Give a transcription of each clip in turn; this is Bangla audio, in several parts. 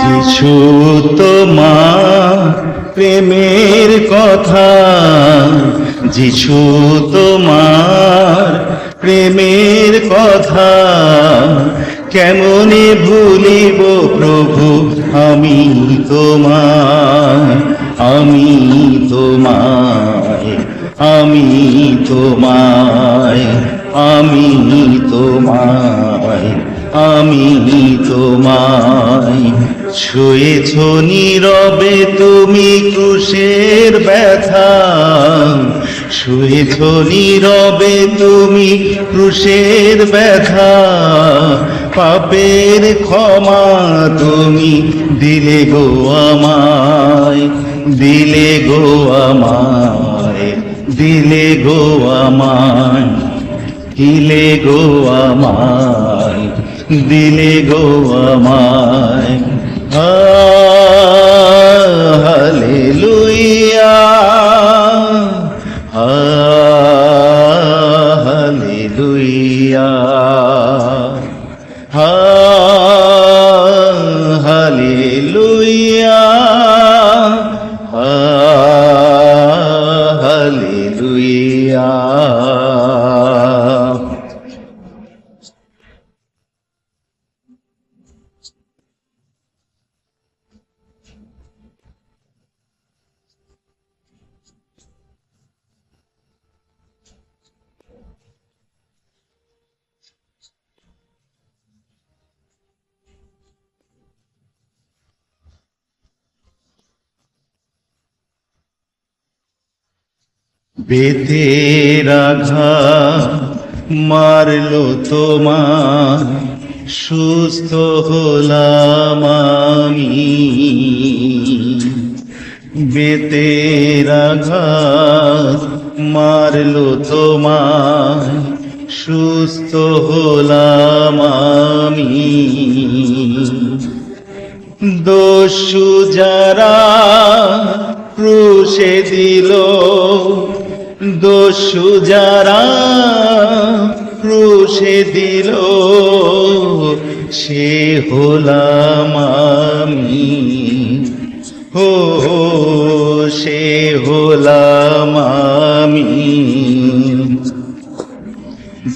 যিশু তোমার প্রেমের কথা, যিশু তোমার প্রেমের কথা কেমনে ভুলিব প্রভু আমি তোমায়, আমি তোমায়, আমি তোমায়, আমি তোমায়, আমি তোমায়। ছুঁয়েছ নীরবে তুমি ক্রুশের ব্যথা, ছুঁয়েছ নীরবে তুমি ক্রুশের ব্যথা, পাপের ক্ষমা তুমি দিলে গো আমায়, দিলে গো আমায়, দিলে গো আমায়, দিলে গো আমায়, দিলে গো আমায়। Hallelujah, hallelujah, hallelujah, hallelujah. বেতের আঘাত মারলো তোমার, সুস্থ হলাম আমি। বেতের আঘাত মারলো তোমার, সুস্থ হলাম আমি। দস্যু যারা ক্রুশে দিল, দস্যু যারা ক্রুশে দিল, সে হলাম আমি, ও সে হলাম আমি।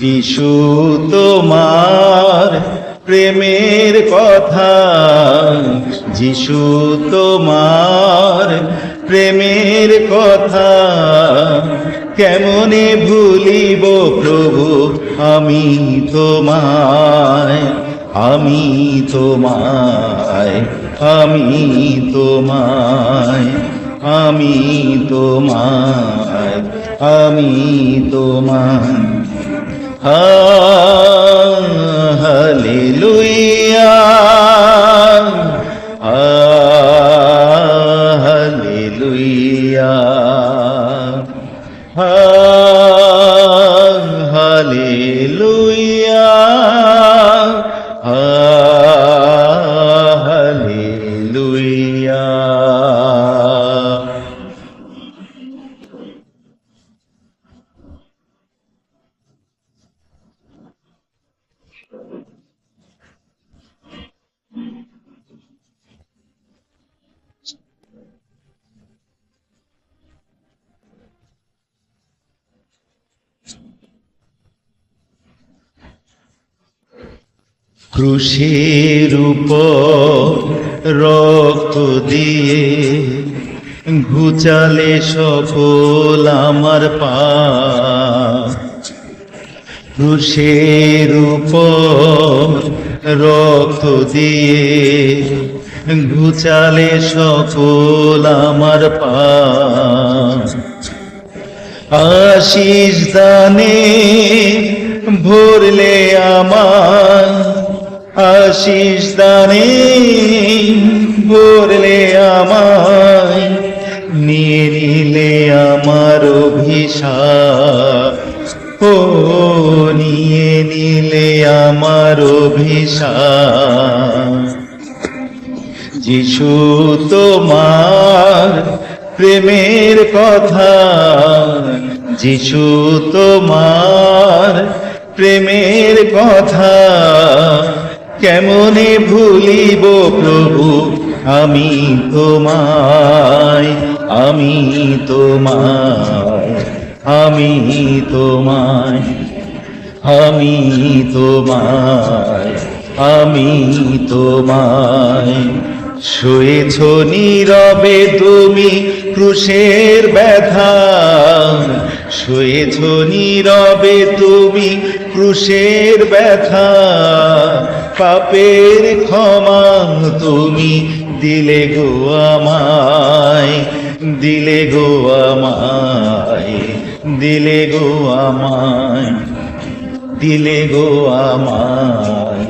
যিশু তোমার প্রেমের কথা, যিশু তোমার প্রেমের কথা কেমনে ভুলিব প্রভু আমি তোমায়, আমি তোমায়, আমি তোমায়, আমি তোমায়, আমি তোমায়। Hallelujah, hallelujah, hallelujah, hallelujah. ক্রুশের উপর রক্ত দিয়ে ঘুচালে সকল আমার পাপ। ক্রুশের উপর রক্ত দিয়ে ঘুচালে সকল আমার পাপ। আশিস দানে ভরলে আমার, আশিস দানে ভরলে আমায়, নিয়ে নিলে আমার অভিশাপ, ও নিয়ে নিলে আমার অভিশাপ। যিশু তোমার প্রেমের কথা, যিশু তোমার প্রেমের কথা কেমনে ভুলিব প্রভু আমি তোমায়, আমি তোমায়, আমি তোমায়, আমি তোমায়, আমি তোমায়। শুয়েছ নীরবে তুমি ক্রুশের ব্যথা, শুয়েছ নীরবে তুমি ক্রুশের ব্যথা, পাপের ক্ষমা তুমি দিলে গো আমায়, দিলে গো আমায়, দিলে গো আমায়, দিলে গো আমায়,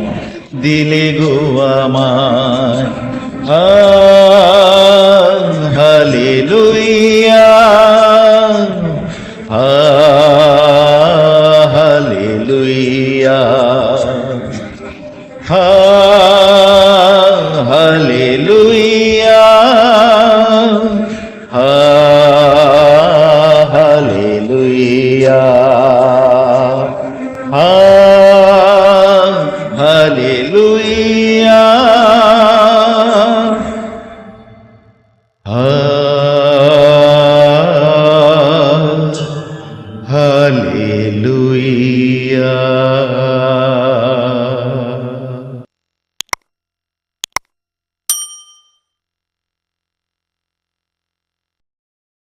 দিলে গো আমায়। Hallelujah, hallelujah, hallelujah, hallelujah, hallelujah, hallelujah.